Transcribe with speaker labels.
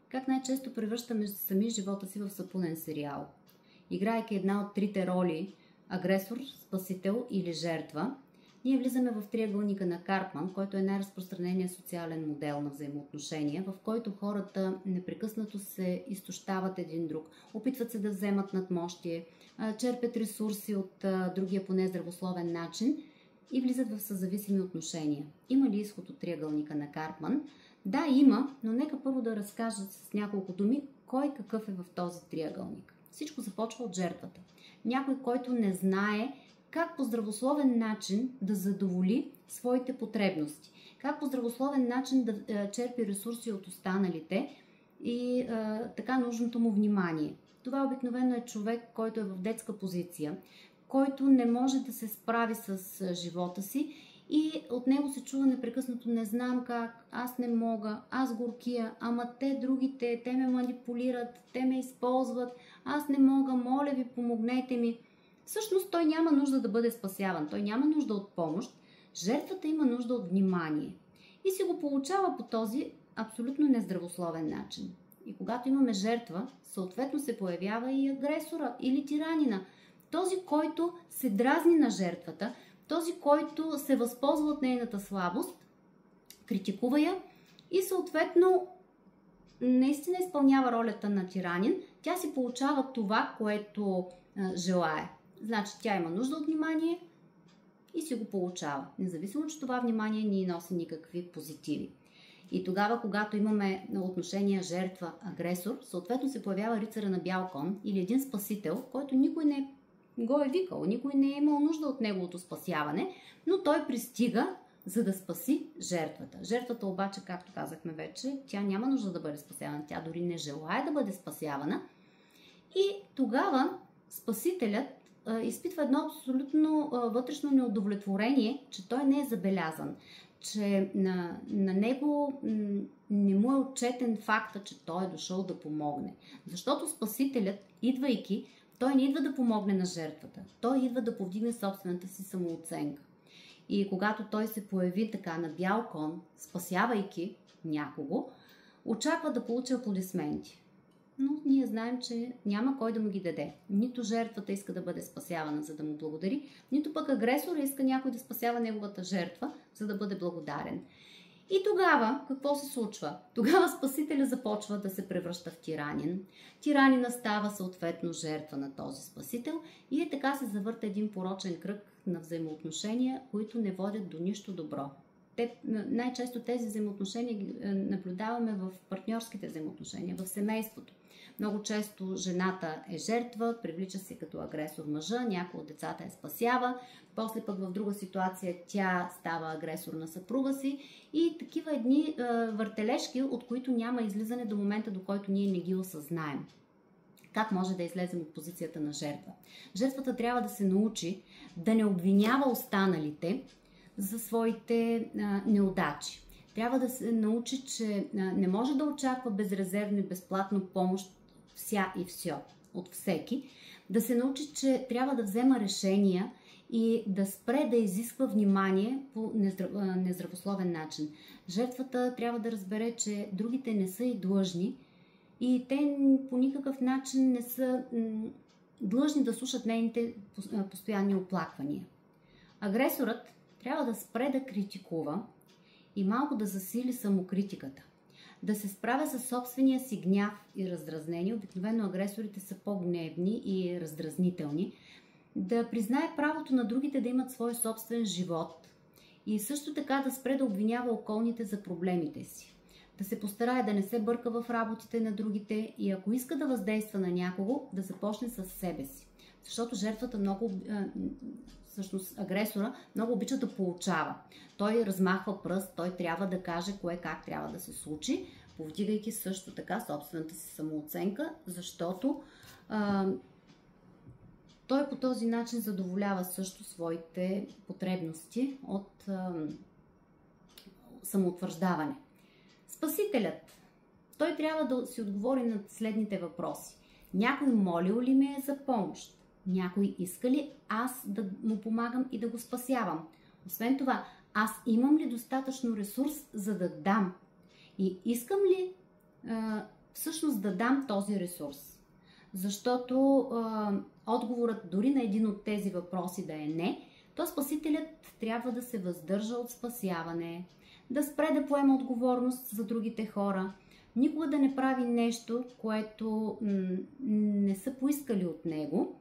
Speaker 1: как най-често превръщаме сами живота си в сапунен сериал. Играйки една от трите роли – агресор, спасител или жертва, ние влизаме в триъгълника на Карпман, който е най-разпространеният социален модел на взаимоотношения, в който хората непрекъснато се изтощават един друг, опитват се да вземат надмощие, черпят ресурси от другия по нездравословен начин и влизат в съзависими отношения. Има ли изход от триъгълника на Карпман? Да, има, но нека първо да разкажа с няколко думи кой какъв е в този триъгълник. Всичко започва от жертвата. Някой, който не знае как по здравословен начин да задоволи своите потребности, как по здравословен начин да черпи ресурси от останалите и така нужното му внимание. Това обикновено е човек, който е в детска позиция, който не може да се справи с живота си и от него се чува непрекъснато: не знам как, аз не мога, аз горкия, ама те другите, те ме манипулират, те ме използват, аз не мога, моля ви, помогнете ми. Всъщност той няма нужда да бъде спасяван, той няма нужда от помощ, жертвата има нужда от внимание и си го получава по този абсолютно нездравословен начин. И когато имаме жертва, съответно се появява и агресора или тиранина, този, който се дразни на жертвата, този, който се възползва от нейната слабост, критикува я и съответно наистина изпълнява ролята на тиранин. Тя си получава това, което желае. Значи тя има нужда от внимание и си го получава. Независимо, че това внимание не носи никакви позитиви. И тогава, когато имаме отношения жертва-агресор, съответно се появява рицаря на бял кон или един спасител, който никой не го е викал, никой не е имал нужда от неговото спасяване, но той пристига, за да спаси жертвата. Жертвата обаче, както казахме вече, тя няма нужда да бъде спасявана, тя дори не желае да бъде спасявана. И тогава спасителят изпитва едно абсолютно вътрешно неудовлетворение, че той не е забелязан, че на него не му е отчетен факта, че той е дошъл да помогне. Защото спасителят, идвайки, той не идва да помогне на жертвата, той идва да повдигне собствената си самооценка. И когато той се появи така на бял кон, спасявайки някого, очаква да получи аплодисменти. Но ние знаем, че няма кой да му ги даде. Нито жертвата иска да бъде спасявана, за да му благодари, нито пък агресора иска някой да спасява неговата жертва, за да бъде благодарен. И тогава какво се случва? Тогава спасителя започва да се превръща в тиранин. Тиранина става съответно жертва на този спасител и така се завърта един порочен кръг на взаимоотношения, които не водят до нищо добро. Най-често тези взаимоотношения ги наблюдаваме в партньорските взаимоотношения, в семейството. Много често жената е жертва, привлича се като агресор мъжа, някой от децата я спасява, после пък в друга ситуация тя става агресор на съпруга си и такива едни въртележки, от които няма излизане до момента, до който ние не ги осъзнаем. Как може да излезем от позицията на жертва? Жертвата трябва да се научи да не обвинява останалите за своите неудачи. Трябва да се научи, че не може да очаква безрезервно и безплатно помощ вся и все от всеки. Да се научи, че трябва да взема решения и да спре да изисква внимание по нездравословен начин. Жертвата трябва да разбере, че другите не са и длъжни и те по никакъв начин не са длъжни да слушат нейните постоянни оплаквания. Агресорът трябва да спре да критикува и малко да засили самокритиката. Да се справя с собствения си гняв и раздразнение. Обикновено агресорите са по-гневни и раздразнителни. Да признае правото на другите да имат свой собствен живот и също така да спре да обвинява околните за проблемите си. Да се постарае да не се бърка в работите на другите и ако иска да въздейства на някого, да започне с себе си. Защото жертвата всъщност агресора много обича да получава. Той размахва пръст, той трябва да каже кое как трябва да се случи, повдигайки също така собствената си самооценка, защото той по този начин задоволява също своите потребности от самоутвърждаване. Спасителят, той трябва да си отговори на следните въпроси. Някой молил ли ме е за помощ? Някой иска ли аз да му помагам и да го спасявам? Освен това, аз имам ли достатъчно ресурс, за да дам? И искам ли всъщност да дам този ресурс. Защото отговорът дори на един от тези въпроси да е не, то спасителят трябва да се въздържа от спасяване, да спре да поема отговорност за другите хора, никога да не прави нещо, което не са поискали от него,